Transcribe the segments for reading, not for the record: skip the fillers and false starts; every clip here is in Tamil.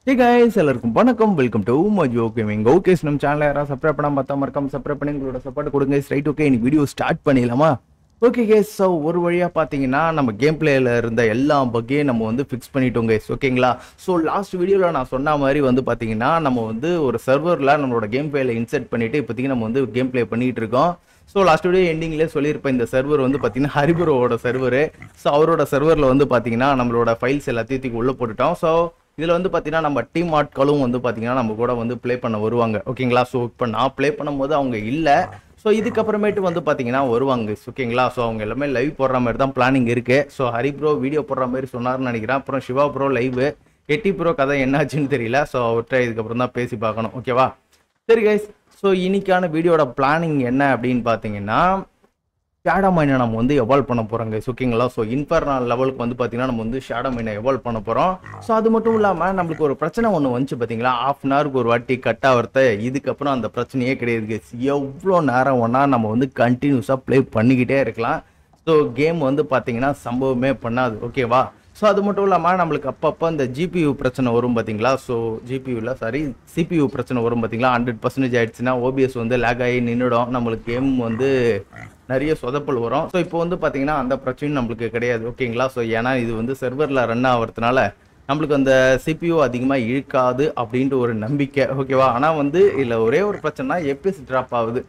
Hey guys, எல்லாருக்கும் வணக்கம். Welcome to Majo gaming. Okay, நம்ம சேனலை யாராவது சப்ஸ்கிரைப் பண்ணாம பார்த்தா மறக்காம சப்ஸ்கிரைப் பண்ணி உங்களோட சப்போர்ட் கொடுங்க. ரைட், ஓகே, இன்னைக்கு வீடியோ ஸ்டார்ட் பண்ணிடலாமா? ஓகே கேஸ், ஸோ ஒரு வழியாக பார்த்தீங்கன்னா நம்ம கேம் பிளேயில் இருந்த எல்லா பக்கையும் நம்ம வந்து ஃபிக்ஸ் பண்ணிட்டோம் கேஸ், ஓகேங்களா? ஸோ லாஸ்ட் வீடியோவில் நான் சொன்ன மாதிரி வந்து பார்த்தீங்கன்னா நம்ம வந்து ஒரு சர்வரில் நம்மளோட கேம் பிளேயில் இன்சர்ட் பண்ணிவிட்டு இப்போதைக்கு நம்ம வந்து கேம் பிளே பண்ணிகிட்டு இருக்கோம். ஸோ லாஸ்ட் வீடியோ எண்டிங்லேயே சொல்லியிருப்பேன், இந்த சர்வர் வந்து பார்த்தீங்கன்னா ஹரிபுரோட சர்வரு. ஸோ அவரோட சர்வரில் வந்து பார்த்தீங்கன்னா நம்மளோட ஃபைல்ஸ் எல்லாத்தையும் உள்ளே போட்டுட்டோம். ஸோ இதில் வந்து பார்த்தீங்கன்னா நம்ம டீம் ஆட்களும் வந்து பார்த்தீங்கன்னா நம்ம கூட வந்து ப்ளே பண்ண வருவாங்க, ஓகேங்களா? ஸோ இப்போ நான் ப்ளே பண்ணும்போது அவங்க இல்லை. ஸோ இதுக்கப்புறமேட்டு வந்து பார்த்தீங்கன்னா வருவாங்க, ஓகேங்களா? ஸோ அவங்க எல்லாமே லைவ் போடுற மாதிரி தான் பிளானிங் இருக்குது. ஸோ ஹரி ப்ரோ வீடியோ போடுற மாதிரி சொன்னார்னு நினைக்கிறேன். அப்புறம் சிவா ப்ரோ லைவ், எட்டி ப்ரோ கதை என்னாச்சுன்னு தெரியல. ஸோ அவர்கிட்ட இதுக்கப்புறம் தான் பேசி பார்க்கணும், ஓகேவா? சரி கைஸ், ஸோ இன்னைக்கான வீடியோட பிளானிங் என்ன அப்படின்னு பார்த்தீங்கன்னா ஷேடோ மைனை நம்ம வந்து எவால்வ் பண்ண போகிறோம் கைஸ், ஓகேங்களா? ஸோ இன்ஃபர்னல் லெவலுக்கு வந்து பார்த்தீங்கன்னா நம்ம வந்து ஷேடோ மைனை எவால்வ் பண்ண போகிறோம். ஸோ அது மட்டும் இல்லாமல் நம்மளுக்கு ஒரு பிரச்சனை ஒன்று வந்துச்சு பார்த்தீங்களா, ½ அன் ஹவருக்கு ஒரு வாட்டி கட் ஆகிறத. இதுக்கப்புறம் அந்த பிரச்சனையே கிடையாது கைஸ். எவ்வளோ நேரம் ஒன்றா நம்ம வந்து கண்டினியூஸாக ப்ளே பண்ணிக்கிட்டே இருக்கலாம். ஸோ கேம் வந்து பார்த்தீங்கன்னா சம்பவமே பண்ணாது, ஓகேவா? ஸோ அது மட்டும் இல்லாமல் நம்மளுக்கு அப்பப்போ இந்த ஜிபியூ பிரச்சனை வரும் பார்த்தீங்களா? ஸோ சிபியூ பிரச்சனை வரும் பார்த்தீங்களா? 100% ஆயிடுச்சுன்னா ஓபிஎஸ் வந்து லேக் ஆகி நின்றுடும், நம்மளுக்கு கேம் வந்து நிறைய சொதப்பல் வரும். ஸோ இப்போ வந்து பார்த்தீங்கன்னா அந்த பிரச்சனையும் நம்மளுக்கு கிடையாது, ஓகேங்களா? ஸோ ஏன்னா இது வந்து சர்வரில் ரன் ஆகிறதுனால நம்மளுக்கு அந்த சிபியூ அதிகமாக இழுக்காது அப்படின்ட்டு ஒரு நம்பிக்கை, ஓகேவா? ஆனால் வந்து இதில் ஒரே ஒரு பிரச்சனைனா எபிஎஸ் ட்ராப் ஆகுது.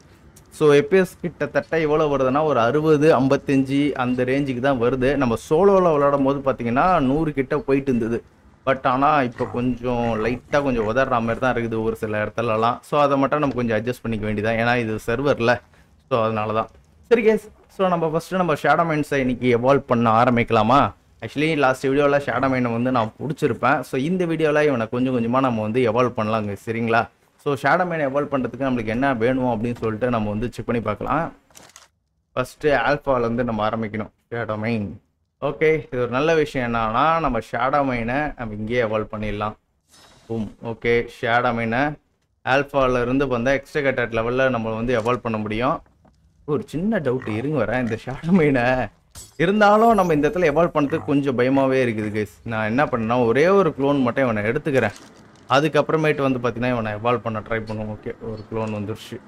ஸோ எபிஎஸ் கிட்டத்தட்ட எவ்வளோ வருதுன்னா ஒரு 60, 55 அந்த ரேஞ்சுக்கு தான் வருது. நம்ம சோலோவில் விளையாடும் போது பார்த்தீங்கன்னா 100 கிட்ட போயிட்டு இருந்தது. பட் ஆனால் இப்போ கொஞ்சம் லைட்டாக கொஞ்சம் உதற மாதிரி தான் இருக்குது ஒரு சில இடத்துலலாம். ஸோ அதை மட்டும் நம்ம கொஞ்சம் அட்ஜஸ்ட் பண்ணிக்க வேண்டியதான், ஏன்னா இது சர்வரில். ஸோ அதனால தான். சரி கேஸ், ஸோ நம்ம ஃபஸ்ட்டு நம்ம ஷேடோ மைன்ஸை இன்றைக்கி எவால்வ் பண்ண ஆரம்பிக்கலாமா? ஆக்சுவலி லாஸ்ட் வீடியோவில் ஷேடோ மைனை வந்து நான் பிடிச்சிருப்பேன். ஸோ இந்த வீடியோவில் இவனை கொஞ்சம் கொஞ்சமாக நம்ம வந்து எவால்வ் பண்ணலாங்க, சரிங்களா? ஸோ ஷேடோ மைனை எவால்வ் பண்ணுறதுக்கு நம்மளுக்கு என்ன வேணும் அப்படின்னு சொல்லிட்டு நம்ம வந்து செக் பண்ணி பார்க்கலாம். ஃபஸ்ட்டு ஆல்ஃபாலேருந்து நம்ம ஆரம்பிக்கணும் ஷேடோ மைன். ஓகே, இது ஒரு நல்ல விஷயம் என்னன்னா நம்ம ஷேடோ மைனை நம்ம இங்கேயே எவால்வ் பண்ணிடலாம். ஓகே, ஷேடோ மைனை ஆல்ஃபாலேருந்து வந்தால் எக்ஸ்ட்ரா லெவலில் நம்ம வந்து எவால்வ் பண்ண முடியும். ஒரு சின்ன டவுட் இருங்க வரேன், இந்த ஷேடோ மைனை இருந்தாலும் நம்ம இந்த இடத்துல எவால்வ் பண்ணுறதுக்கு கொஞ்சம் பயமாகவே இருக்குது கைஸ். நான் என்ன பண்ணேன்னா ஒரே ஒரு க்ளோன் மட்டும் இவனை எடுத்துக்கிறேன். அதுக்கப்புறமேட்டு வந்து பார்த்தீங்கன்னா இவனை எவால்வ் பண்ண ட்ரை பண்ணுவோம். ஓகே, ஒரு க்ளோன் வந்துருச்சு.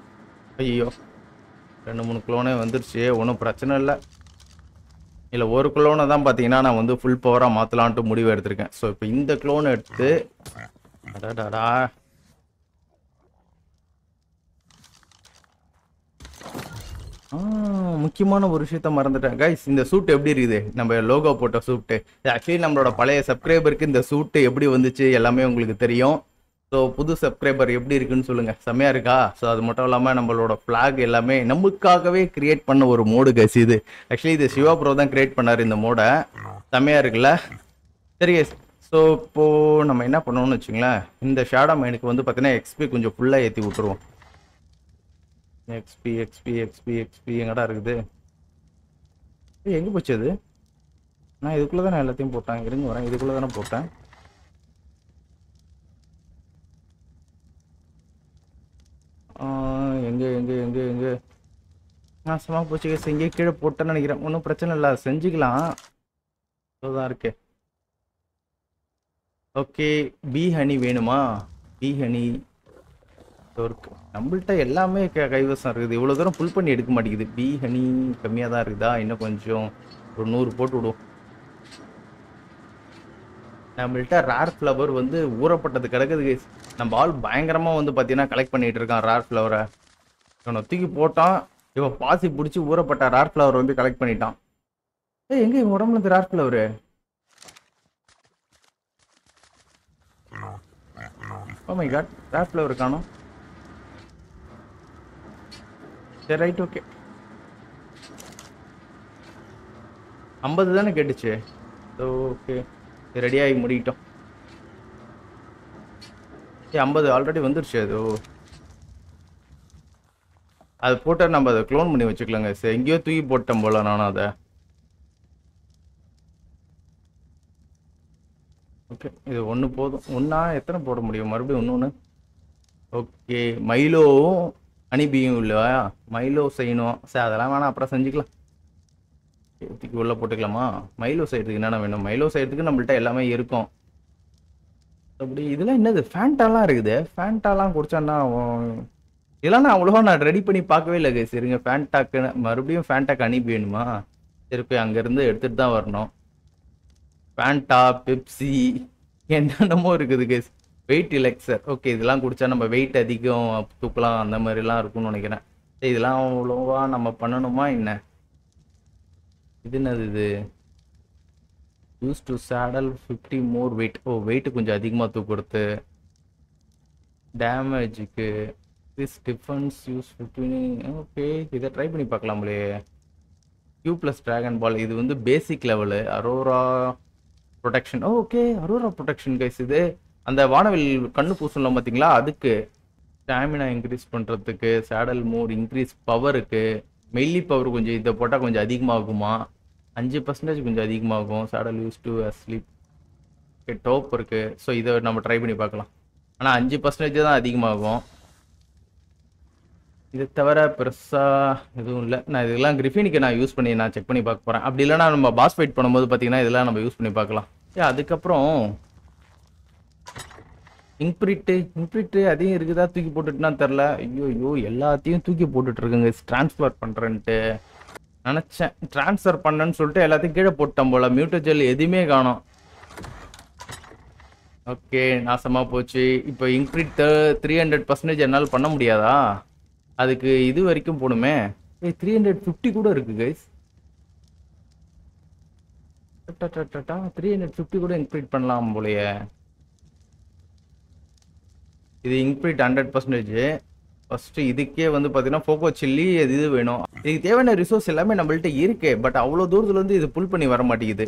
ஐயோ, 2-3 க்ளோனே வந்துருச்சு, ஒன்றும் பிரச்சனை இல்லை. ஒரு க்ளோனை தான் பார்த்தீங்கன்னா நான் வந்து ஃபுல் பவராக மாற்றலான்ட்டு முடிவு எடுத்திருக்கேன். ஸோ இப்போ இந்த க்ளோனை எடுத்து அடாடா முக்கியமான ஒரு விஷயத்த மறந்துட்டேன் கைஸ். இந்த சூட் எப்படி இருக்குது, நம்ம லோகோ போட்ட சூட்டு. ஆக்சுவலி நம்மளோட பழைய சப்ஸ்கிரைபருக்கு இந்த சூட்டு எப்படி வந்துச்சு எல்லாமே உங்களுக்கு தெரியும். ஸோ புது சப்ஸ்கிரைபர் எப்படி இருக்குன்னு சொல்லுங்கள், செம்மையாக இருக்கா? ஸோ அது மட்டும் இல்லாமல் நம்மளோட ஃப்ளாக் எல்லாமே நமக்காகவே கிரியேட் பண்ண ஒரு மோடு கைஸ் இது. ஆக்சுவலி இது சிவா ப்ரோ தான் கிரியேட் பண்ணார் இந்த மோடை. செம்மையாக இருக்குல்ல? சரி கைஸ், ஸோ இப்போது நம்ம என்ன பண்ணணும்னு வச்சுங்களேன், இந்த ஷேடோ மைனுக்கு வந்து பார்த்தீங்கன்னா எக்ஸ்பி கொஞ்சம் ஃபுல்லாக ஏற்றி விட்டுருவோம். எக்ஸ்பி எங்கடா இருக்குது? எங்கே போச்சு அது? நான் இதுக்குள்ளே தானே எல்லாத்தையும் போட்டேன், இருங்க வரேன், இதுக்குள்ளே தானே போட்டேன். எங்கே நாசமாக போச்சு கேஸ். எங்கேயே கீழே போட்டேன்னு நினைக்கிறேன். ஒன்றும் பிரச்சனை இல்லை, செஞ்சுக்கலாம். தான் இருக்கு. ஓகே, பீ ஹனி வேணுமா? பீ ஹனி இருக்கு நம்மள்கிட்ட, எல்லாமே கைவசம் இருக்குது. இவ்வளோ தூரம் ஃபுல் பண்ணி எடுக்க மாட்டேங்குது. பீ ஹனி கம்மியாக தான் இருக்குதா? இன்னும் கொஞ்சம் ஒரு 100 போட்டு விடுவோம். நம்மள்கிட்ட ரேர் ஃப்ளவர் வந்து ஊறப்பட்டது கிடக்குது. நம்ம ஆள் பயங்கரமாக வந்து பார்த்தீங்கன்னா கலெக்ட் பண்ணிகிட்டு இருக்கான் ரேர் ஃப்ளவரை. இவனை தூக்கி போட்டான், இவன் பாசி பிடிச்சி ஊறப்பட்ட ரேர் ஃப்ளவர் வந்து கலெக்ட் பண்ணிட்டான். எங்கே இவன் உடம்புல இருந்து rare flower? Oh my God, rare flower காணோம். சரி ரைட், ஓகே. 50 தானே கேட்டுச்சு. ஓகே, ரெடியாகி முடிக்கிட்டோம். 50 ஆல்ரெடி வந்துருச்சு. அது போட்டு நம்ம அதை க்ளோன் பண்ணி வச்சுக்கலாங்க. சரி, எங்கேயோ தூக்கி போட்டேன் போல நானும் அதை. ஓகே, இது ஒன்று போதும். ஒன்றா எத்தனை போட முடியும் மறுபடியும்? ஒன்று. ஓகே, மைலோவும் அனிபியும் இல்லையா? மைலோ செய்யணும். சரி, அதெல்லாம் வேணாம், அப்புறம் செஞ்சுக்கலாம். தூக்கி உள்ளே போட்டுக்கலாமா? மைலோ செய்கிறதுக்கு என்னென்ன வேணும்? மைலோ செய்கிறதுக்கு நம்மள்ட்ட எல்லாமே இருக்கும். அப்படி இதெல்லாம் என்னது ஃபேண்டாலாம் இருக்குது. ஃபேண்டாலாம் குடிச்சான்னா இதெல்லாம் நான் அவ்வளோவா நான் ரெடி பண்ணி பார்க்கவே இல்லை கைஸ். இருங்க, ஃபேண்டாக்கு மறுபடியும் ஃபேண்டாக்கு அனுப்பி வேணுமா? சரி போய் அங்கேருந்து எடுத்துகிட்டு தான் வரணும். ஃபேண்டா, பெப்சி என்னென்னமோ இருக்குது கைஸ். வெயிட் ரிலாக்ஸர். ஓகே, இதெல்லாம் குடிச்சா நம்ம வெயிட் அதிகம் தூக்கலாம் அந்த மாதிரிலாம் இருக்கும்னு நினைக்கிறேன். இதெல்லாம் அவ்வளோவா நம்ம பண்ணணுமா என்ன? இது என்னது இது? Use to saddle 50 more weight. Oh, weight கொஞ்சம் அதிகமாக தூக்குறது. டேமேஜுக்கு திஸ் டிஃபென்ஸ் யூஸ் 15. ஓகே, இதை ட்ரை பண்ணி பார்க்கலாம்லே. Q + ட்ராகன் பால் இது வந்து basic level. Aurora protection. Okay, Aurora protection guys. இது அந்த வானவில் கண்ணு பூசலாம் பார்த்தீங்களா, அதுக்கு. ஸ்டாமினா இன்க்ரீஸ் பண்ணுறதுக்கு. சேடல் மோர் இன்க்ரீஸ் பவருக்கு. மெல்லி பவர் கொஞ்சம் இதை போட்டால் கொஞ்சம் அதிகமாகுமா? 5% கொஞ்சம் அதிகமாகும். Saddle use to sleep. Okay, dope இருக்குது. ஸோ இதை நம்ம ட்ரை பண்ணி பார்க்கலாம். ஆனால் 5% தான் அதிகமாகும். இது தவிர பெருசாக எதுவும் இல்லை. நான் இதெல்லாம் கிரிஃபினிக்கு நான் யூஸ் பண்ணி நான் செக் பண்ணி பார்க்க போகிறேன். அப்படி இல்லைனா நம்ம பாஸ் ஃபைட் பண்ணும்போது பார்த்தீங்கன்னா இதெல்லாம் நம்ம யூஸ் பண்ணி பார்க்கலாம். அதுக்கப்புறம் இன்க்ரிட்டு அதையும் இருக்குதா தூக்கி போட்டுட்டுனா தெரில. ஐயோ எல்லாத்தையும் தூக்கி போட்டுட்டு இருக்குங்க ட்ரான்ஸ்ஃபர் பண்ணுறேன்ட்டு நினச்சேன். ட்ரான்ஸ்ஃபர் பண்ணேன்னு சொல்லிட்டு எல்லாத்தையும் கீழே போட்டேன் போல். மியூட்டஜெல் எதுவுமே காணோம். ஓகே, நாசமாக போச்சு. இப்போ இன்க்ரிட் 300% என்னால் பண்ண முடியாதா? அதுக்கு இது வரைக்கும் போகணுமே. 350 கூட இருக்கு கைஸ். 350 கூட இன்க்ரீட் பண்ணலாம் போலையே. இது இன்க்ரீட் 100%. ஃபஸ்ட்டு இதுக்கே வந்து பார்த்தீங்கன்னா ஃபோக்கோ சில்லி இது வேணும். இதுக்கு தேவையான ரிசோர்ஸ் எல்லாமே நம்மள்ட்ட இருக்கு. பட் அவ்வளோ தூரத்துலேருந்து இது புல் பண்ணி வர மாட்டேங்குது.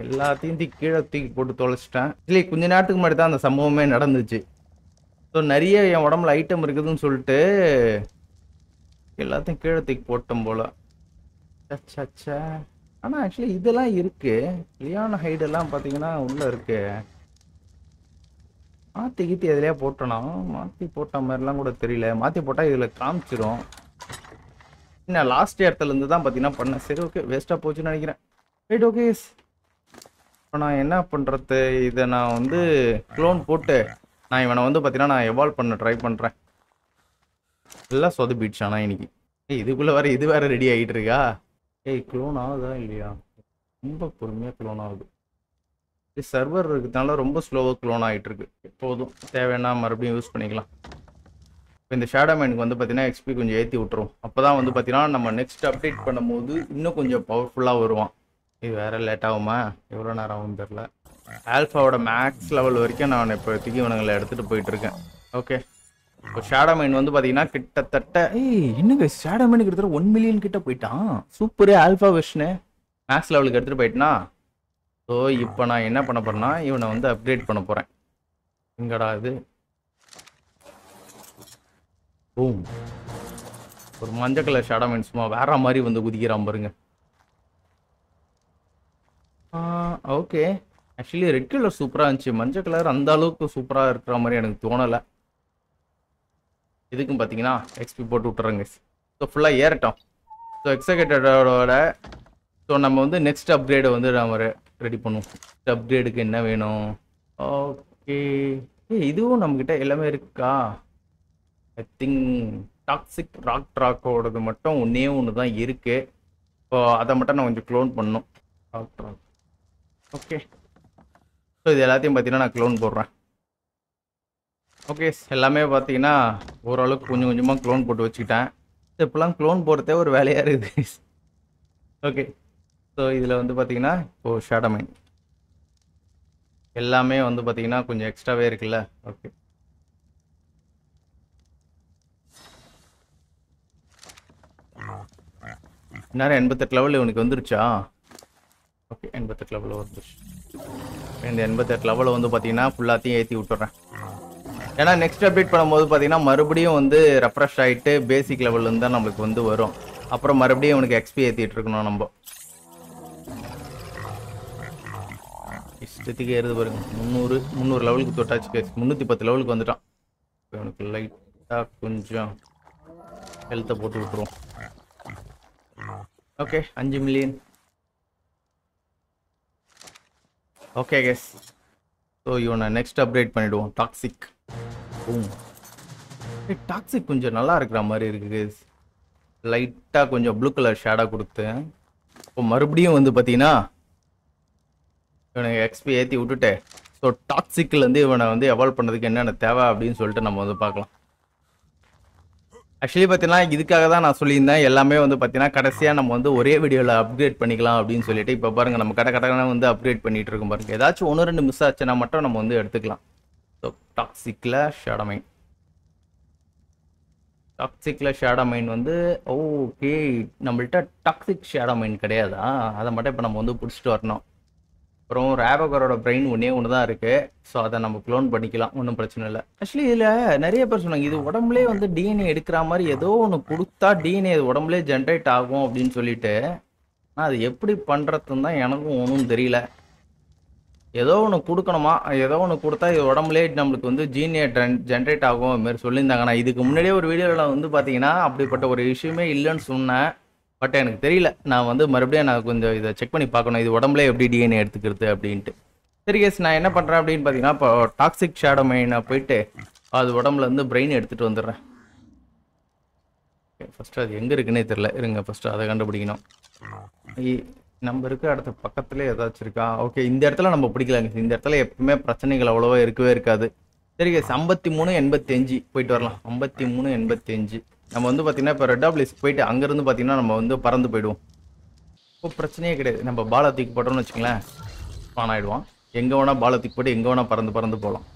எல்லாத்தையும் கீழே தூக்கி போட்டு தொலைச்சிட்டேன். இல்லை, கொஞ்ச நேரத்துக்கு முன்னாடி தான் அந்த சம்பவமே நடந்துச்சு. ஸோ நிறைய என் உடம்புல ஐட்டம் இருக்குதுன்னு சொல்லிட்டு எல்லாத்தையும் கீழே தூக்கி போட்டோம் போல. சச்சா. ஆனால் ஆக்சுவலி இதெல்லாம் இருக்கு. லியான் ஹைடெல்லாம் பார்த்தீங்கன்னா உள்ளே இருக்கு. மாற்றி கீத்தி எதுலையா போட்டோன்னா மாற்றி போட்ட மாதிரிலாம் கூட தெரியல. மாற்றி போட்டால் இதில் காமிச்சிரும். நான் லாஸ்ட் இடத்துலேருந்து தான் பார்த்தீங்கன்னா பண்ணேன். சரி ஓகே, வேஸ்ட்டாக போச்சுன்னு நினைக்கிறேன். Right okay. இப்போ நான் என்ன பண்ணுறது? இதை நான் வந்து க்ளோன் போட்டு நான் இவனை வந்து பார்த்தீங்கன்னா நான் எவால்வ் பண்ண ட்ரை பண்ணுறேன். எல்லாம் சொதப்பிடுச்சு. ஆனால் இன்னைக்கு இதுக்குள்ளே வேறு இது வேறு ரெடி ஆகிட்டு இருக்கா? க்ளோன் ஆகுதா இல்லையா? ரொம்ப பொறுமையாக க்ளோன் ஆகுது. சர்வர் இருக்கிறதுனால ரொம்ப ஸ்லோவாக க்ளோன் ஆகிட்டு இருக்கு. எப்போதும் தேவைன்னா மறுபடியும் யூஸ் பண்ணிக்கலாம். இப்போ இந்த ஷேடோ மைனுக்கு வந்து பார்த்தீங்கன்னா எக்ஸ்பி கொஞ்சம் ஏற்றி விட்டுரும். அப்போ தான் வந்து பார்த்தீங்கன்னா நம்ம நெக்ஸ்ட் அப்டேட் பண்ணும்போது இன்னும் கொஞ்சம் பவர்ஃபுல்லாக வருவான். இது வேறு லேட் ஆகுமா? எவ்வளோ நேரம் ஆகும் தெரில. ஆல்ஃபாவோட மேக்ஸ் லெவல் வரைக்கும் நான் இப்போதைக்கு இவனுங்களை எடுத்துகிட்டு போயிட்டுருக்கேன். ஓகே, இப்போ ஷேடோ மைன் வந்து பார்த்தீங்கன்னா கிட்டத்தட்ட என்னங்க ஷேடோ மைனுக்கு எடுத்துகிட்டு 1 மில்லியன் கிட்ட போயிட்டான். சூப்பரு. ஆல்ஃபா வெர்ஷனு மேக்ஸ் லெவலுக்கு எடுத்துகிட்டு போயிட்டனா. ஸோ இப்போ நான் என்ன பண்ண போகிறேன்னா இவனை வந்து அப்கிரேட் பண்ண போகிறேன். எங்கடா இது? ஓம், ஒரு மஞ்சள் கலர் ஷேடோ மைன் சும்மா வேற மாதிரி வந்து குதிக்கிறான் பாருங்க. ஓகே, ஆக்சுவலி ரெட் கலர் சூப்பராக இருந்துச்சு. மஞ்சள் கலர் அந்த அளவுக்கு சூப்பராக இருக்கிற மாதிரி எனக்கு தோணலை. இதுக்கும் பார்த்தீங்கன்னா எக்ஸ்பி போட்டு விட்டுறேங்க. ஸோ ஃபுல்லாக ஏறட்டும். ஸோ எக்ஸகேட்டடோட ஸோ நம்ம வந்து நெக்ஸ்ட் அப்கிரேடை வந்து நம்ம ரெடி பண்ணுவோம். நெக்ஸ்ட் அப்கிரேடுக்கு என்ன வேணும்? ஓகே, இதுவும் நம்மக்கிட்ட எல்லாமே இருக்கா? ஐ திங்க் டாக்ஸிக் ராக்கோடது மட்டும் ஒன்று தான் இருக்குது. இப்போ அதை மட்டும் நான் கொஞ்சம் க்ளோன் பண்ணணும். ராக். ஓகே, ஸோ இது எல்லாத்தையும் பார்த்தீங்கன்னா நான் க்ளோன் போடுறேன். ஓகே, எல்லாமே பார்த்தீங்கன்னா ஓரளவுக்கு கொஞ்சம் கொஞ்சமாக க்ளோன் போட்டு வச்சுக்கிட்டேன். இப்போலாம் க்ளோன் போடுறதே ஒரு வேலையாக இருக்குது. ஓகே, ஸோ இதில் வந்து பார்த்தீங்கன்னா இப்போது ஷேடோ மைன் எல்லாமே வந்து பார்த்தீங்கன்னா கொஞ்சம் எக்ஸ்ட்ராவே இருக்குல்ல. ஓகே, நேரம் 88 லெவலில் இவனுக்கு வந்துருச்சா? ஓகே, 88 லெவலில் வந்துருச்சு. இந்த 88 லெவலில் வந்து பார்த்தீங்கன்னா ஃபுல்லாத்தையும் ஏற்றி விட்டுறேன். ஏன்னா நெக்ஸ்ட் அப்டேட் பண்ணும்போது பார்த்தீங்கன்னா மறுபடியும் வந்து ரெஃப்ரெஷ் ஆகிட்டு பேசிக் லெவல்லேருந்து தான் நம்மளுக்கு வந்து வரும். அப்புறம் மறுபடியும் இவனுக்கு எக்ஸ்பி ஏற்றிட்டு இருக்கணும் நம்ம. இஷ்டத்துக்கு ஏறுது பாருங்க. 300 லெவலுக்கு தொட்டாச்சு கேஸ். 310 லெவலுக்கு வந்துட்டான். இப்போ இவனுக்கு லைட்டாக கொஞ்சம் ஹெல்த்தை போட்டு விட்டுருவோம். Okay, 5 million. Okay case, so இவனை நெக்ஸ்ட் அப்கிரேட் பண்ணிவிடுவோம். டாக்ஸிக். டாக்ஸிக் கொஞ்சம் நல்லா இருக்கிற மாதிரி இருக்குது. லைட்டாக கொஞ்சம் ப்ளூ கலர் ஷேடாக கொடுத்து இப்போ மறுபடியும் வந்து பார்த்தீங்கன்னா இவனுக்கு எக்ஸ்பி ஏற்றி விட்டுட்டு ஸோ டாக்ஸிக்லேருந்து இவனை வந்து எவால்வ் பண்ணுறதுக்கு என்னென்ன தேவை அப்படின்னு சொல்லிட்டு நம்ம வந்து பார்க்கலாம். ஆக்சுவலி பார்த்தீங்கன்னா இதுக்காக தான் நான் சொல்லியிருந்தேன் எல்லாமே வந்து பார்த்தீங்கன்னா கடைசியாக நம்ம வந்து ஒரே வீடியோவில் அப்கிரேட் பண்ணிக்கலாம் அப்படின்னு சொல்லிட்டு இப்போ பாருங்கள் நம்ம கடை வந்து அப்கிரேட் பண்ணிட்டு இருக்கோம் பாருங்கள். ஏதாச்சும் 1-2 மிஸ் ஆச்சுன்னா மட்டும் நம்ம வந்து எடுத்துக்கலாம். ஸோ டாக்ஸிக்கில் ஷேடோ மைன் வந்து ஓகே நம்மள்கிட்ட டாக்ஸிக் ஷேடோ மைன் கிடையாதா? அதை மட்டும் இப்போ நம்ம வந்து பிடிச்சிட்டு வரணும். அப்புறம் ரேவகரோட பிரெயின் ஒன்று தான் இருக்குது. ஸோ அதை நம்ம க்ளோன் பண்ணிக்கலாம், ஒன்றும் பிரச்சனை இல்லை. ஆக்சுவலி இதில் நிறைய பேர் சொன்னாங்க இது உடம்புலே வந்து டிஎன்ஏ எடுக்கிற மாதிரி ஏதோ ஒன்று கொடுத்தா டிஎன்ஏ உடம்புலே ஜென்ரேட் ஆகும் அப்படின்னு சொல்லிட்டு. ஆனால் அது எப்படி பண்ணுறதுன்னு தான் எனக்கும் ஒன்றும் தெரியல. ஏதோ ஒன்று கொடுக்கணுமா, ஏதோ ஒன்று கொடுத்தா இது உடம்புலே நம்மளுக்கு வந்து டிஎன்ஏ ஜென்ரேட் ஆகும் அதுமாரி சொல்லியிருந்தாங்க. நான் இதுக்கு முன்னாடியே ஒரு வீடியோவில் வந்து பார்த்தீங்கன்னா அப்படிப்பட்ட ஒரு விஷயமே இல்லைன்னு சொன்னேன். பட் எனக்கு தெரியல. நான் வந்து மறுபடியும் நான் கொஞ்சம் இதை செக் பண்ணி பார்க்கணும் இது உடம்புல எப்படி டிஎன்ஏ எடுத்துக்கிறது அப்படின்ட்டு. சரி கேஸ் நான் என்ன பண்ணுறேன் அப்படின்னு பார்த்தீங்கன்னா இப்போ டாக்ஸிக் ஷேடோ மைனை போயிட்டு அது உடம்புல இருந்து பிரெயின் எடுத்துகிட்டு வந்துடுறேன். ஃபஸ்ட்டு அது எங்கே இருக்குன்னே தெரில. இருங்க ஃபஸ்ட்டு அதை கண்டுபிடிக்கணும். நம்ம இருக்க இடத்து பக்கத்துலேயே ஏதாச்சும் இருக்கா? ஓகே இந்த இடத்துல நம்ம பிடிக்கலாங்க. இந்த இடத்துல எப்பவுமே பிரச்சனைகள் அவ்வளோவா இருக்கவே இருக்காது. சரி கேஸ் 53-85 போயிட்டு வரலாம். 53-85 நம்ம வந்து பார்த்தீங்கன்னா இப்போ ரெட் ஆப்லிஸ்க்கு போயிட்டு அங்கேருந்து பார்த்தீங்கன்னா நம்ம வந்து பறந்து போயிடுவோம். இப்போ பிரச்சனையே கிடையாது. நம்ம பாலை தூக்கி போட்டோம்னு வச்சுங்களேன் ஸ்பான் ஆகிடுவான். எங்கே வேணால் பாலை தூக்கி போட்டு எங்கே வேணால் பறந்து போகலாம்.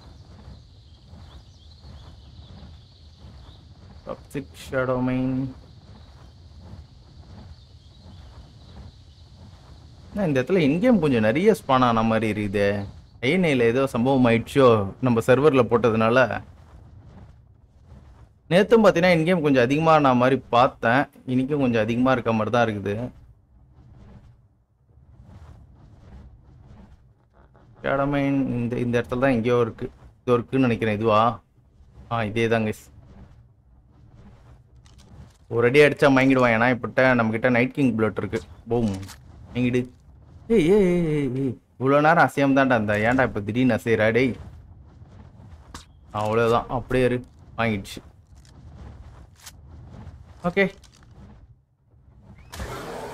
டாக்ஸிக் ஷேடோ மைன் இந்த இடத்துல இன்கேம் கொஞ்சம் நிறைய ஸ்பான் ஆன மாதிரி இருக்குது. ஐஎன்ஏல ஏதோ சம்பவம் ஆயிடுச்சோ நம்ம சர்வரில் போட்டதுனால. நேற்றும் பார்த்தீங்கன்னா இன்கேம் கொஞ்சம் அதிகமாக நான் மாதிரி பார்த்தேன். இன்றைக்கும் கொஞ்சம் அதிகமாக இருக்க மாதிரி தான் இருக்குது. ஷேடோமைன் இந்த இடத்துல தான் எங்கேயோ இருக்குது. இது இருக்குன்னு நினைக்கிறேன். இதுவா? இதே தாங்க. ஒரு அடி அடித்தா மயங்கிடுவான். ஏன்னா இப்போட்ட நம்மக்கிட்ட நைட் கிங் ப்ளட் இருக்குது. போம் மயங்கிடு. ஏய் இவ்வளோ நேரம் அசையம் தான்டா அந்த ஏன்டா இப்போ திடீர்னு அசைறா டேய்? அவ்வளோதான் அப்படியே வாங்கிடுச்சு. ஓகே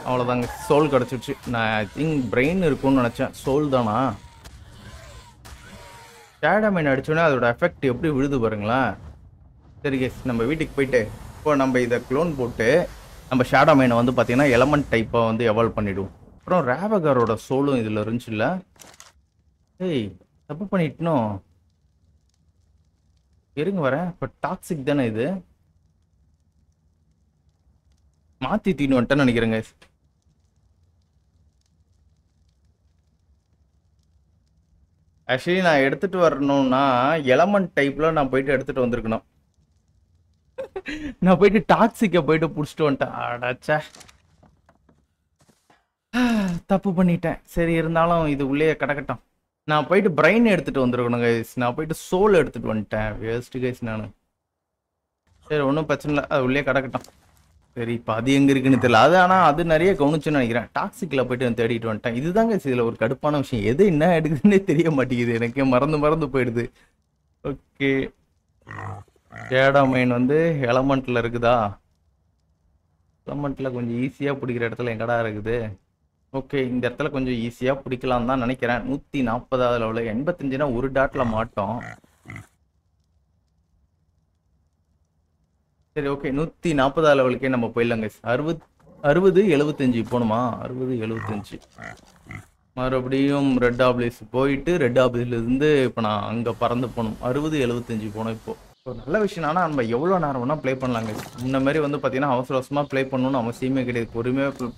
அவ்வளோதாங்க சோல் கிடச்சிடுச்சு. நான் ஐ திங்க் பிரெயின் இருக்கும்னு நினச்சேன். சோல் தானா? ஷேடோ மைன் அடிச்சோன்னே அதோட எஃபெக்ட் எப்படி விழுது பாருங்களேன். சரி கேஸ் நம்ம வீட்டுக்கு போயிட்டு இப்போ நம்ம இதை க்ளோன் போட்டு நம்ம ஷேடோ மைனை வந்து பார்த்தீங்கன்னா எலமெண்ட் டைப்பாக வந்து எவால்வ் பண்ணிவிடுவோம். அப்புறம் ரேவகரோட சோலும் இதில் இருந்துச்சுல்ல. ஏய் தப்பு பண்ணிட்டோம். இருங்க வரேன். இப்போ டாக்ஸிக் தானே இது? மாற்றி தீனு வந்துட்டேன்னு நினைக்கிறேங்க. ஆக்சுவலி நான் எடுத்துகிட்டு வரணும்னா எலமெண்ட் டைப்பில் நான் போயிட்டு எடுத்துகிட்டு வந்திருக்கணும். நான் போயிட்டு டாக்ஸிக்கை போயிட்டு பிடிச்சிட்டு வந்துட்டேன். அடாச்சா தப்பு பண்ணிட்டேன். சரி இருந்தாலும் இது உள்ளே கிடக்கட்டும். நான் போயிட்டு பிரெயின் எடுத்துகிட்டு வந்துருக்கணும் கைஸ். நான் போயிட்டு சோல் எடுத்துகிட்டு வந்துட்டேன். வேஸ்ட்டு கைஸ் நான். சரி ஒன்றும் பிரச்சனை இல்லை, அது உள்ளே கிடக்கட்டும். சரி இப்போ அது எங்கே இருக்குன்னு தெரியல. அது ஆனால் அது நிறைய கவனிச்சுன்னு நினைக்கிறேன். டாக்ஸிக்கில் போயிட்டு நான் தேடிட்டு வந்துட்டேன். இதுதாங்க இதில் ஒரு கடுப்பான விஷயம். எது என்ன எடுக்குதுன்னே தெரிய மாட்டேங்குது. எனக்கு மறந்து போயிடுது. ஓகே ஷேடோ மைன் வந்து எலமெண்ட்டில் இருக்குதா? எலமெண்ட்டில் கொஞ்சம் ஈஸியாக பிடிக்கிற இடத்துல எங்கடா இருக்குது? ஓகே இந்த இடத்துல கொஞ்சம் ஈஸியாக பிடிக்கலாம் தான் நினைக்கிறேன். 140வது லெவலில் 85னா ஒரு டாட்டில் மாட்டோம். சரி ஓகே 140வது லெவலுக்கே நம்ம போயிடலாங்க. 60-75 போகணுமா? 60-75 மறுபடியும் ரெட் ஆப்லிஸ் போயிட்டு ரெட் ஆப்லிஸ்லேருந்து இப்போ நான் அங்கே பறந்து போகணும். 60-75 போனோம். இப்போ ஒரு நல்ல விஷயம். ஆனால் நம்ம எவ்வளோ நேரம் வேணால் ப்ளே பண்ணலாங்க. முன்ன மாதிரி வந்து பார்த்தீங்கன்னா அவசரமாக ப்ளே பண்ணணும்னு அவசியமே கிடையாது. பொறுமையாக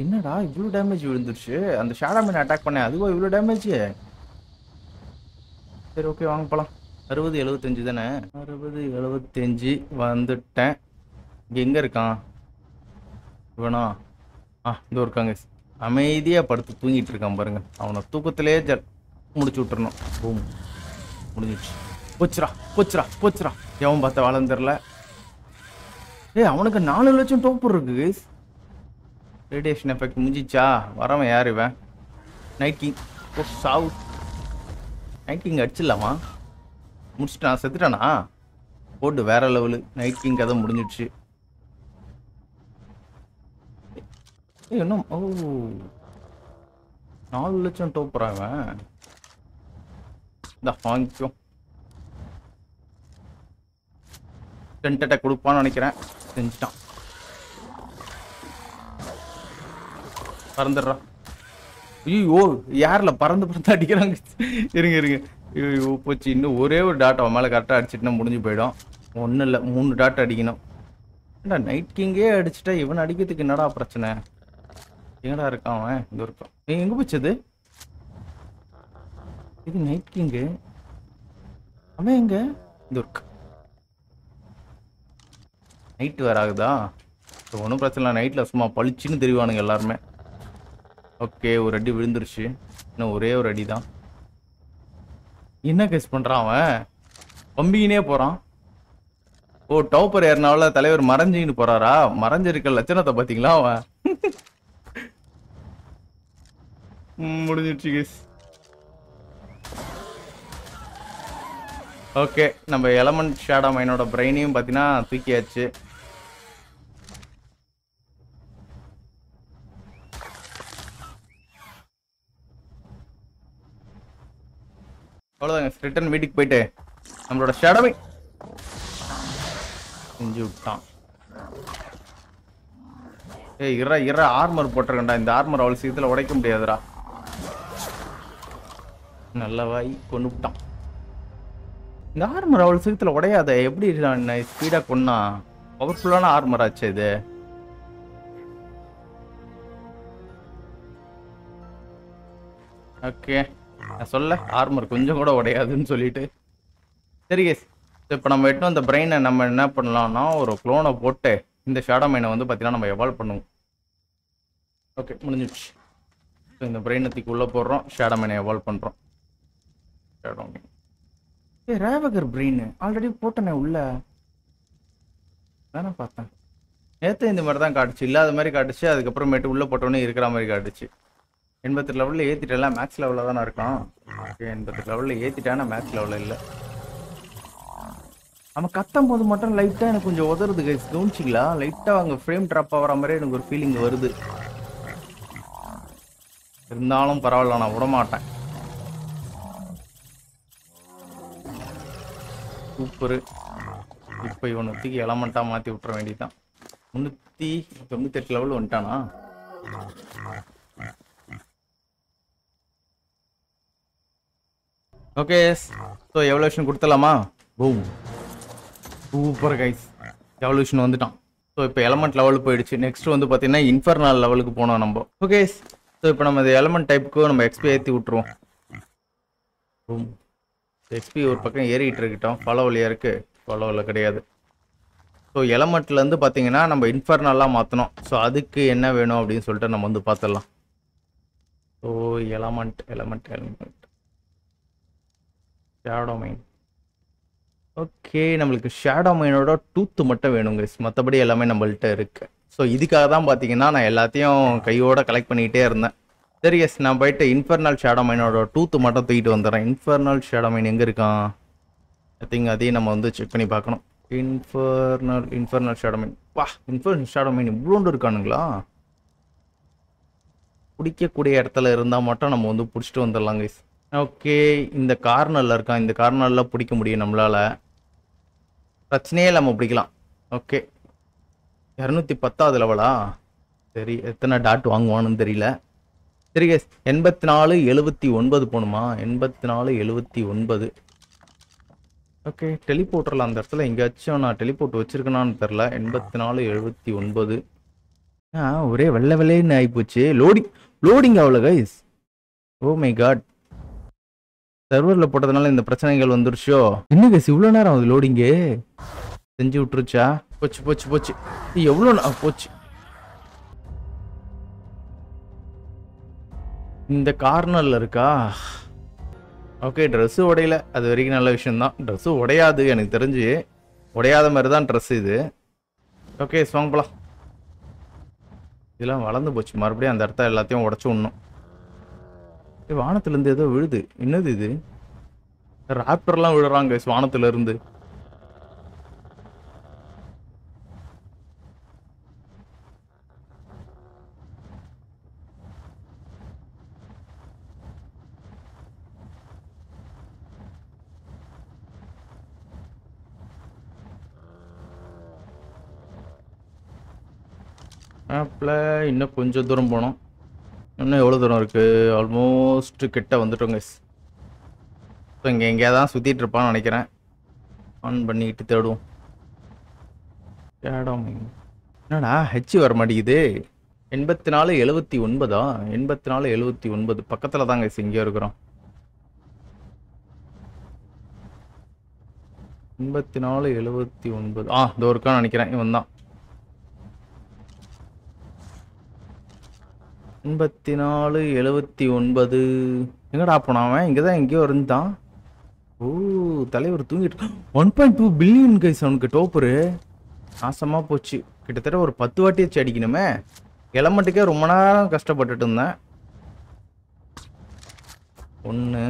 என்னடா இவ்வளோ டேமேஜ் விழுந்துருச்சு? அந்த ஷேடோ மைன் அட்டாக் பண்ணேன் அதுவா இவ்வளோ டேமேஜ்? சரி ஓகே வாங்க போகலாம். 60-75 தானே? 60-75 வந்துட்டேன். இங்கே எங்கே இருக்கான் இவனா? இதோ இருக்காங்க. அமைதியாக படுத்து தூங்கிட்டு இருக்கான் பாருங்க. அவனை தூக்கத்திலே முடிச்சு விட்டுறணும். பூம் முடிஞ்சிடுச்சு. போச்சுரா எவன் பார்த்த வளர்ந்துடல. அவனுக்கு 4 லட்சம் டோப்பர் இருக்கு. ரேடியேஷன் எஃபெக்ட் முடிஞ்சிச்சா? வரவன் யார் இவன்? Night king. ஓ சாவு. நைட் கிங் அடிச்சிடலாமா? முடிச்சுட்டான், செத்துட்டானா? போட்டு வேற லெவலு. நைட் கிங் கதை முடிஞ்சிடுச்சு. இன்னும் 4 லட்சம் டோப்புறான் அவன். இந்த வாங்கிக்கோ. டென்ட்டை கொடுப்பான்னு நினைக்கிறேன். செஞ்சுட்டான். பறந்துடுறான். ஐயோ யாரில் பறந்து அடிக்கிறாங்க. இருங்க. ஐயோ போச்சு. இன்னும் ஒரே ஒரு டாட் அவன் மேலே கரெக்டாக அடிச்சிட்டுனா முடிஞ்சு போயிடும். ஒன்றும் இல்லை, 3 டாட் அடிக்கணும். ஏண்டா நைட் கிங்கே அடிச்சுட்டா இவன் அடிக்கிறதுக்கு என்னடா பிரச்சனை? எங்கடா இருக்கான் அவன்? இந்த இருக்கான். எங்கே போச்சது? இது நைட் கிங்கு. அவன் எங்க? இந்த இருக்கு. நைட்டு வேற ஆகுதா? ஒன்றும் பிரச்சனை இல்லை. நைட்டில் சும்மா பளிச்சுன்னு தெரிவானுங்க எல்லாருமே. ஓகே, ஒரு அடி விழுந்துருச்சு. இன்னும் ஒரே ஒரு அடி தான். என்ன கேஸ் பண்ணுறான் அவன்? பம்பிக்கினே போகிறான். ஓ, டவுப்பர் ஏறினால தலைவர் மறைஞ்சின்னு போகிறாரா? மறைஞ்சிருக்க லட்சணத்தை பார்த்தீங்களா அவன்? முடிஞ்சிடுச்சு கேஸ். ஓகே, நம்ம எலமெண்ட் ஷேடோ மைனோட பிரெயினையும் பார்த்தீங்கன்னா தூக்கியாச்சு. அவ்வளோதாங்க. ரிட்டர்ன் வீட்டுக்கு போயிட்டு நம்மளோட ஷேடோவை செஞ்சு விட்டான். ஏய் இற ஆர்மர் போட்டிருக்கேன்டா. இந்த ஆர்மர் அவ்வளோ சீக்கிரத்தில் உடைக்க முடியாதுடா. நல்ல வாய் கொண்டு விட்டான். இந்த ஆர்மர் அவ்வளோ சீக்கிரத்தில் உடையாத. எப்படி ஸ்பீடாக கொன்னா? பவர்ஃபுல்லான ஆர்மர் ஆச்சு இது. ஓகே, நான் சொல்ல ஆர்மர் கொஞ்சம் கூட உடையாதுன்னு சொல்லிட்டு. சரி கேஸ், இப்போ நம்ம எட்டும் அந்த பிரெயினை நம்ம என்ன பண்ணலாம்னா ஒரு க்ளோனை போட்டு இந்த ஷேடோ மைனை வந்து பார்த்தீங்கன்னா நம்ம எவால்வ் பண்ணுவோம். ஓகே, முடிஞ்சிடுச்சு. ஸோ இந்த பிரெயினை தூக்கி உள்ளே போடுறோம். ஷேடோ மைனை எவால்வ் பண்ணுறோம். ஷேடோ மைன். ரேவகர் பிரெயின் ஆல்ரெடி போட்டனே உள்ள தானே பார்த்தேன். நேற்று இந்த மாதிரி தான் காட்டுச்சு. இல்லாத மாதிரி காட்டுச்சு. அதுக்கப்புறமேட்டு உள்ளே போட்டோன்னே இருக்கிற மாதிரி காட்டுச்சு. 88 லெவலில் ஏற்றிட்டேன். மேக்ஸ் லெவலில் தானே இருக்கான். ஓகே, 88 லெவலில் ஏற்றிட்டேன்னா மேக்ஸ் லெவலில் இல்லை. அவன் கத்தும் போது மட்டும் லைட்டாக எனக்கு கொஞ்சம் உதறுது கைஸ். கவனிச்சிங்களா? லைட்டாக அங்கே ஃப்ரேம் ட்ராப் ஆகிற மாதிரி எனக்கு ஒரு ஃபீலிங் வருது. இருந்தாலும் பரவாயில்ல, நான் விடமாட்டேன். சூப்பரு. இப்போ இவனை தூக்கி எலமெண்ட்டாக மாற்றி விட்டுற வேண்டியதான். 398 லெவல் வந்துட்டானா? ஓகே, ஸோ எவல்யூஷன் கொடுத்துடலாமா? Boom, super guys. எவல்யூஷன் வந்துட்டான். ஸோ இப்போ எலமெண்ட் லெவலுக்கு போயிடுச்சு. நெக்ஸ்ட் வந்து பார்த்தீங்கன்னா இன்ஃபர்னல் லெவலுக்கு போனோம் நம்ம. ஓகே, ஸோ இப்போ நம்ம இந்த எலமெண்ட் டைப்புக்கு நம்ம எக்ஸ்பி ஏற்றி விட்டுருவோம். பூம், எக்ஸ்பி ஒரு பக்கம் ஏறிக்கிட்டு இருக்கட்டும். ஃபாலோ வழியாக இருக்குது, ஃபாலோவில் கிடையாது. ஸோ எலமெண்ட்லேருந்து பார்த்தீங்கன்னா நம்ம இன்ஃபர்னலாக மாற்றணும். ஸோ அதுக்கு என்ன வேணும் அப்படின்னு சொல்லிட்டு நம்ம வந்து பார்த்துடலாம். ஸோ எலமெண்ட் ஷேடோ மைன். ஓகே, நம்மளுக்கு ஷேடோ மைனோட டூத்து மட்டும் வேணுங்க. மற்றபடி எல்லாமே நம்மள்கிட்ட இருக்கு. ஸோ இதுக்காக தான் பார்த்தீங்கன்னா நான் எல்லாத்தையும் கையோட கலெக்ட் பண்ணிக்கிட்டே இருந்தேன். சரி எஸ், நான் போயிட்டு இன்ஃபர்னல் ஷேடோ மைனோட டூத்து மட்டும் தூக்கிட்டு வந்துடுறேன். இன்ஃபர்னல் ஷேடோ மைன் எங்கே இருக்கான்? ஐ திங்க் அதையும் நம்ம வந்து செக் பண்ணி பார்க்கணும். இன்ஃபர்னல் ஷேடோ மைன். வா, இன்ஃபர்னல் ஷேடோ மைன் இவ்வளோண்டு இருக்கானுங்களா? பிடிக்கக்கூடிய இடத்துல இருந்தால் மட்டும் நம்ம வந்து பிடிச்சிட்டு வந்துடலாம் கைஸ். ஓகே, இந்த கார்னரில் இருக்கான். இந்த கார்னரில் பிடிக்க முடியும் நம்மளால். பிரச்சனையே இல்லாமல் பிடிக்கலாம். ஓகே, 210வது லெவலா? சரி, எத்தனை டாட் வாங்குவான்னு தெரியல. சரி கேஸ், 8479 போகணுமா? 8479. ஓகே, டெலிபோர்ட்டரில் அந்த இடத்துல எங்கேயாச்சும் நான் டெலிபோர்ட் வச்சுருக்கேனான்னு தெரில. 8479. ஒரே வெள்ளை வெள்ளைன்னு ஆகிப்போச்சு. லோடிங் ஆகல கைஸ். ஓ மை காட், சர்வரில் போட்டதுனால இந்த பிரச்சனைகள் வந்துருச்சோ? என்ன கேஸ் இவ்வளோ நேரம் ஆகுது லோடிங்கு? செஞ்சு விட்டுருச்சா? போச்சு. எவ்வளோ போச்சு. இந்த கார்னரில் இருக்கா? ஓகே, ட்ரெஸ்ஸு உடையல. அது வரைக்கும் நல்ல விஷயம்தான். ட்ரெஸ்ஸு உடையாது எனக்கு தெரிஞ்சு. உடையாத மாதிரி தான் ட்ரெஸ் இது. ஓகே, வாங்கலாம். இதெல்லாம் வளர்ந்து போச்சு. மறுபடியும் அந்த இடத்த எல்லாத்தையும் உடச்சி விடணும். வானத்துலேருந்து ஏதோ விழுது. என்னது இது? ராப்டர்லாம் விழுறாங்க வானத்துல இருந்து. மேப்ல இன்னும் கொஞ்சம் தூரம் போனோம். இன்னும் எவ்வளோ தூரம் இருக்கு? ஆல்மோஸ்ட் கிட்ட வந்துட்டோங்க. ஸோ இங்கே எங்கேயா தான் சுற்றிட்டு இருப்பான்னு நினைக்கிறேன். ஆன் பண்ணிக்கிட்டு தேடுவோம். இடம் என்னடா ஹெச் வர மாட்டேங்குது. 8479. 8479 பக்கத்தில் தாங்க இங்கே இருக்கிறோம். 8479 இதோ இருக்கான்னு நினைக்கிறேன். இவன் தான் 8479. எங்கடா போனாவன்? இங்கே தான் எங்கேயோ இருந்தான். ஓ தலைவர் தூங்கிட்டு 1.2 பில்லியன் கைஸ் அவனுக்கு டோப்பரு. நாசமாக போச்சு. கிட்டத்தட்ட ஒரு 10 வாட்டி வச்சு அடிக்கணுமே. எலமெண்ட்டுக்கே ரொம்ப நேரம் கஷ்டப்பட்டுட்டு இருந்தேன். ஒன்று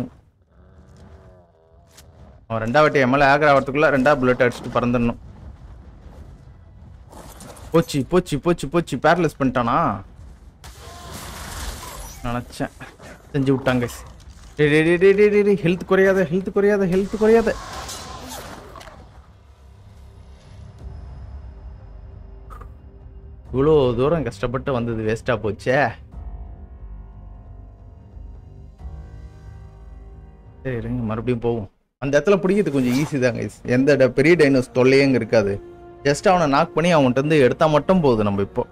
அவன் 2ஆவது வாட்டி எம்எல்ஏ ஆகிற ஆகிறதுக்குள்ள 2ஆவது புல்லட் அடிச்சுட்டு பறந்துடணும். போச்சு போச்சு போச்சு போச்சு. பேரலைஸ் பண்ணிட்டானா நினச்சேன். செஞ்சு விட்டாங்க. ஹெல்த் குறையாத ஹெல்த் குறையாத ஹெல்த் குறையாத. இவ்வளோ தூரம் கஷ்டப்பட்டு வந்தது வேஸ்டா போச்சே. சரி இருங்க மறுபடியும் போவோம். அந்த இடத்துல பிடிக்கிறது கொஞ்சம் ஈஸி தாங்க. எந்த பெரிய டைனோஸ் தொல்லையும் இருக்காது. ஜஸ்ட் அவனை நாக் பண்ணி அவன்கிட்ட இருந்து எடுத்தா மட்டும் போகுது. நம்ம இப்போ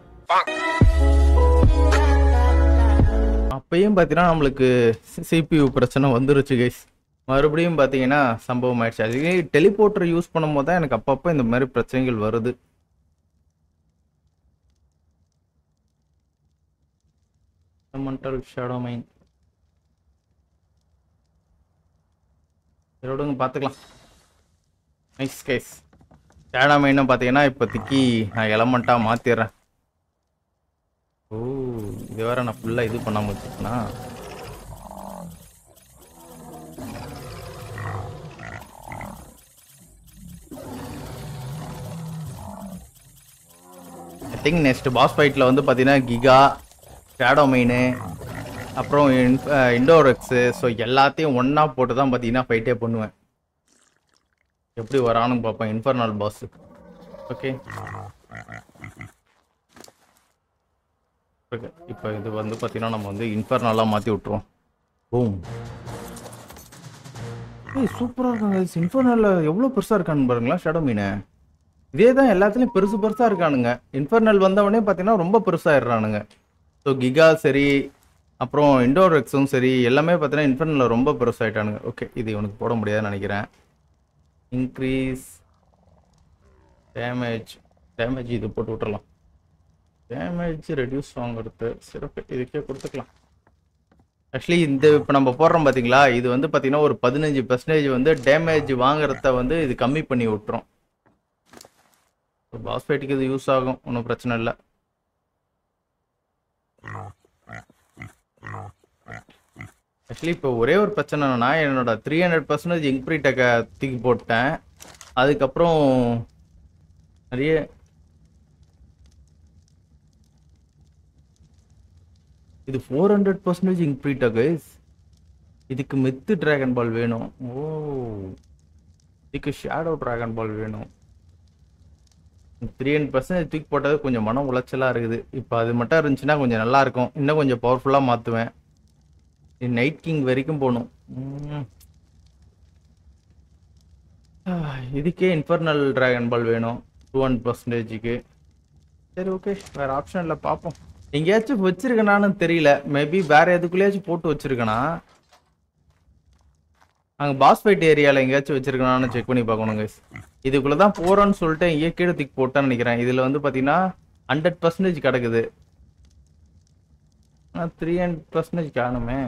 அப்பயும் பார்த்தீங்கன்னா நம்மளுக்கு CPU பிரச்சனை வந்துருச்சு கைஸ். மறுபடியும் பார்த்தீங்கன்னா சம்பவம் ஆயிடுச்சு. அதுவே டெலிபோர்ட்டர் யூஸ் பண்ணும் போது தான் எனக்கு அப்பப்போ இந்த மாதிரி பிரச்சனைகள் வருது. ஷேடோ மைன் இதோடங்க பார்த்துக்கலாம். Nice guys. ஷேடோ மைனும் பார்த்தீங்கன்னா இப்போதைக்கு நான் எலமெண்ட்டாக மாற்றிடுறேன். ஓ இது வேற நான் ஃபுல்லாக இது பண்ணாமல் வச்சுக்கேன்னா. ஐ திங்க் நெக்ஸ்ட் பாஸ் ஃபைட்டில் வந்து பார்த்தீங்கன்னா கிகா, ஷேடோ மெயின், அப்புறம் இண்டோரெக்ஸு, ஸோ எல்லாத்தையும் ஒன்றா போட்டு தான் பார்த்தீங்கன்னா ஃபைட்டே பண்ணுவேன். எப்படி வரானுன்னு பார்ப்பேன் இன்ஃபர்னல் பாஸ். ஓகே இப்போ இது வந்து பார்த்தீங்கன்னா நம்ம வந்து இன்ஃபர்னலாக மாற்றி விட்ருவோம். பூம். ஏய் சூப்பராக இருக்காங்க. இன்ஃபர்னலில் எவ்வளோ பெருசாக இருக்கான்னு பாருங்களா ஷேடோ மீனை. இதே தான் எல்லாத்துலேயும் பெருசு பெருசாக இருக்கானுங்க. இன்ஃபர்னல் வந்தவொடனே பார்த்தீங்கன்னா ரொம்ப பெருசாகிடுறானுங்க. ஸோ கிகா சரி, அப்புறம் இண்டோரெக்ஸும் சரி, எல்லாமே பார்த்தீங்கன்னா இன்ஃபர்னலில் ரொம்ப பெருசாகிட்டானுங்க. ஓகே இது இவனுக்கு போட முடியாதுன்னு நினைக்கிறேன். இன்க்ரீஸ் டேமேஜ் இது போட்டு விட்டுறலாம். டேமேஜ் ரெடியூஸ் வாங்குறது சிறப்பு, இதுக்கே கொடுத்துக்கலாம். ஆக்சுவலி இந்த இப்போ நம்ம போடுறோம் பார்த்தீங்களா, இது வந்து பார்த்தீங்கன்னா ஒரு 15% வந்து டேமேஜ் வாங்குறத வந்து இது கம்மி பண்ணி விட்டுரும். பாஸ் ஃபைட்டுக்கு இது யூஸ் ஆகும், ஒன்றும் பிரச்சனை இல்லை. ஆக்சுவலி இப்போ ஒரே ஒரு பிரச்சனை என்னன்னா, என்னோட 300% இன்க்ரீட்டை தூக்கி போட்டேன். அதுக்கப்புறம் நிறைய இது 400% இன்க்ரீட்டா கைஸ். இதுக்கு மெத்து டிராகன் பால் வேணும். ஓ இதுக்கு ஷேடோ டிராகன் பால் வேணும். 300% தூக்கி போட்டது கொஞ்சம் மன உளைச்சலாக இருக்குது. இப்போ அது மட்டும் இருந்துச்சுன்னா கொஞ்சம் நல்லா இருக்கும். இன்னும் கொஞ்சம் பவர்ஃபுல்லாக மாற்றுவேன். நைட் கிங் வரைக்கும் போகணும். இதுக்கே இன்ஃபர்னல் டிராகன் பால் வேணும் 200%க்கு. சரி ஓகே வேறு ஆப்ஷன் இல்லை, பார்ப்போம். எங்கேயாச்சும் வச்சிருக்கனான்னு தெரியல. மேபி வேற எதுக்குள்ளேயாச்சும் போட்டு வச்சிருக்கனா. அங்கே பாஸ் ஃபைட் ஏரியாவில் எங்கேயாச்சும் வச்சிருக்கனான்னு செக் பண்ணி பார்க்கணும் கைஸ். இதுக்குள்ளே தான் போகிறோன்னு சொல்லிட்டு இங்கே கீழே தூக்கி போட்டான்னு நினைக்கிறேன். இதில் வந்து பார்த்தீங்கன்னா 100% கிடக்குது. ஆனால் 300% காணுமே.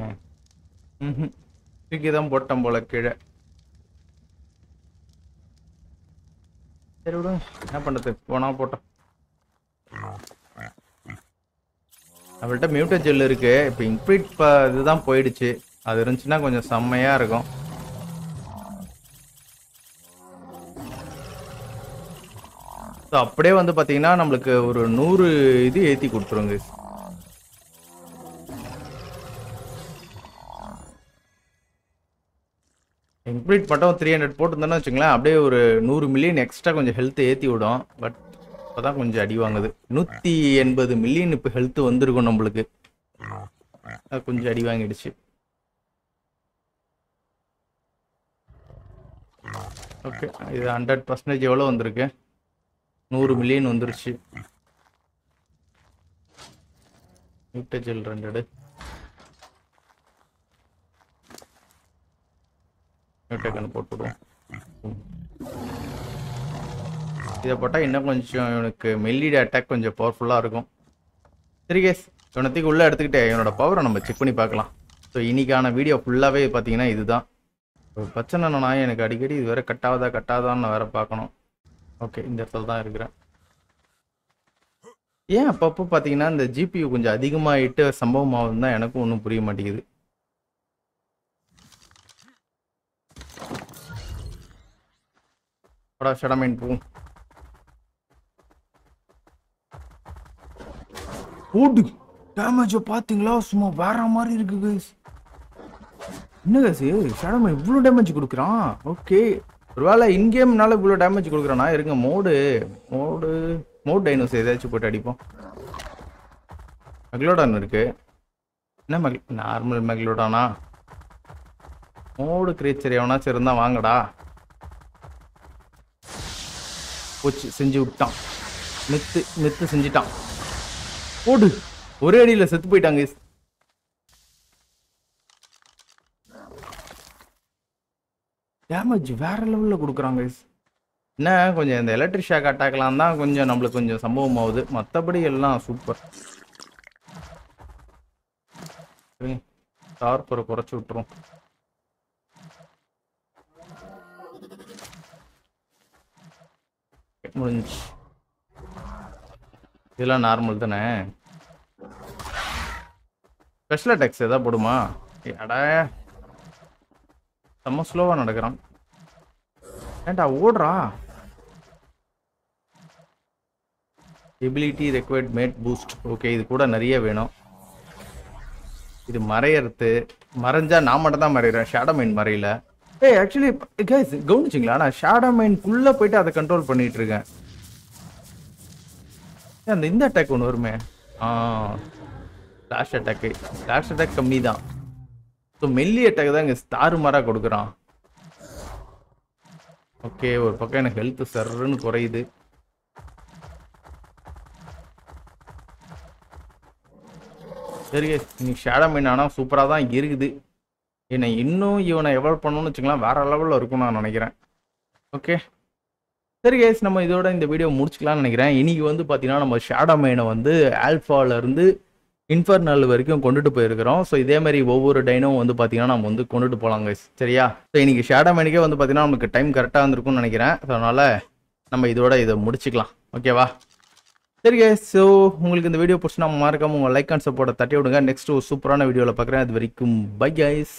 தூக்கி தான் போட்டேன் போல கீழே. சரி விடுங்க, என்ன பண்ணுறது, போனா போட்டோம். அவள்கிட்ட மியூட்டட் ஜெல் இருக்கு. இப்போ இன்க்ரீட் இதுதான் போயிடுச்சு. அது இருந்துச்சுன்னா கொஞ்சம் செம்மையாக இருக்கும். ஸோ அப்படியே வந்து பார்த்தீங்கன்னா நம்மளுக்கு ஒரு 100 இது ஏற்றி கொடுத்துருங்க. இன்க்ரீட் மட்டும் 300 போட்டுருந்தோன்னு வச்சுங்களேன், அப்படியே ஒரு 100 மில்லியன் எக்ஸ்ட்ரா கொஞ்சம் ஹெல்த் ஏற்றி விடும். பட் இப்போதான் கொஞ்சம் அடி வாங்குது. 180 மில்லியன் இப்போ ஹெல்த் வந்திருக்கும் நம்மளுக்கு. அது கொஞ்சம் அடி வாங்கிடுச்சு. ஓகே, இது 100% எவ்வளோ வந்திருக்கு? 100 மில்லியன் வந்துருச்சு. மியூட்டஜெல் 2 போட்டுவிடுவோம். இதை போட்டால் இன்னும் கொஞ்சம் இவனுக்கு மெல்லிட அட்டாக் கொஞ்சம் பவர்ஃபுல்லாக இருக்கும். சரி கேஸ், இவனத்துக்கு உள்ளே எடுத்துக்கிட்டே இவனோட பவரை நம்ம செக் பண்ணி பார்க்கலாம். ஸோ இன்னைக்கான வீடியோ ஃபுல்லாகவே பார்த்தீங்கன்னா இதுதான். ஒரு பிரச்சனை என்னன்னா, எனக்கு அடிக்கடி இது வேறு கட்டாதான்னு நான் வேறு பார்க்கணும். ஓகே, இந்த இடத்துல தான் இருக்கிறேன். ஏன் அப்பப்போ பார்த்தீங்கன்னா இந்த ஜிபியு கொஞ்சம் அதிகமாகிட்டு சம்பவம் ஆகுதுன்னு தான் எனக்கும் ஒன்றும் புரிய மாட்டேங்குது. ஷடமைன் பூ ஓடு டேமேஜ் பாத்தீங்களா? சும்மா வேற மாதிரி இருக்கு கைஸ். என்ன கைஸ், ஷடமைன் இவ்வளோ டேமேஜ் கொடுக்குறான்? ஓகே, ஒருவேளை இன்கேம்னால இவ்வளோ டேமேஜ் கொடுக்குறானா? இருங்க, மோடு டைனோஸ் ஏதாச்சும் போட்டு அடிப்போம். மெக்லோடான் இருக்கு. என்ன நார்மல் மெக்லோடானா? மோடு கிரீச்சர் எவனாச்சும் இருந்தா வாங்கடா. போச்சு, செஞ்சு விட்டான். மித்து செஞ்சுட்டான். ஓடு, ஒரே அடியில் செத்து போயிட்டாங்க. டேமேஜ் வேற லெவலில் கொடுக்குறாங்க. என்ன கொஞ்சம் இந்த எலக்ட்ரிக் ஷாக் அட்டாக்லாம் தான் கொஞ்சம் நம்மளுக்கு கொஞ்சம் சம்பவம் ஆகுது. மற்றபடி எல்லாம் சூப்பர். டார்பரை குறைச்சி விட்டுரும். முடிஞ்சு. இதெல்லாம் நார்மல் தானே. ஸ்பெஷல் அட்டாக்ஸ் எதாவது போடுமா? அடா செம்ம ஸ்லோவா நடக்கிறான். ஏன்டா ஓடுறா? Ability required made boost. Okay, இது கூட நிறைய வேணும். இது மறைஞ்சா நான் மட்டும் தான் மறைகிறேன். ஷேடோ மைன் மறையில. ஆக்சுவலி கைஸ் கவனிச்சிங்களா, நான் ஷேடோ மைன்குள்ள போயிட்டு அதை கண்ட்ரோல் பண்ணிட்டு இருக்கேன். அந்த இந்த அட்டாக் ஒன்று வருமே, ஃப்ளாஷ் அட்டாக் கம்மி தான். ஸோ மெல்லி அட்டாக் தான் இங்கே தாறுமாறாக கொடுக்குறான். ஓகே, ஒரு பக்கம் எனக்கு ஹெல்த் சர்ன்னு குறையுது. சரி இன்னைக்கு ஷேடோ மைன் ஆனால் சூப்பராக தான் இருக்குது. என்னை இன்னும் இவனை எவால்வ் பண்ணணும்னு வச்சுக்கலாம், வேற லெவலில் இருக்கும் நான் நினைக்கிறேன். ஓகே சரி கைஸ், நம்ம இதோட இந்த வீடியோ முடிச்சுக்கலாம்னு நினைக்கிறேன். இன்னைக்கு வந்து பார்த்தீங்கன்னா நம்ம ஷேடோ மைனை வந்து ஆல்ஃபாலேருந்து இன்ஃபர்னல் வரைக்கும் கொண்டுட்டு போயிருக்கிறோம். ஸோ இதே மாதிரி ஒவ்வொரு டைனும் வந்து பார்த்தீங்கன்னா நம்ம வந்து கொண்டுட்டு போகலாம் கைஸ், சரியா? ஸோ இன்னைக்கு ஷேடோ மைனுக்கே வந்து பார்த்தீங்கன்னா நமக்கு டைம் கரெக்டாக இருந்திருக்கும்னு நினைக்கிறேன். ஸோ அதனால் நம்ம இதோட இதை முடிச்சுக்கலாம், ஓகேவா? சரி கைஸ், ஸோ உங்களுக்கு இந்த வீடியோ பிடிச்சி நம்ம மறக்காம உங்கள் லைக் அண்ட் சப்போர்ட்டை தட்டி விடுங்க. நெக்ஸ்ட் ஒரு சூப்பரான வீடியோவில் பார்க்குறேன். அது வரைக்கும் பை கைஸ்.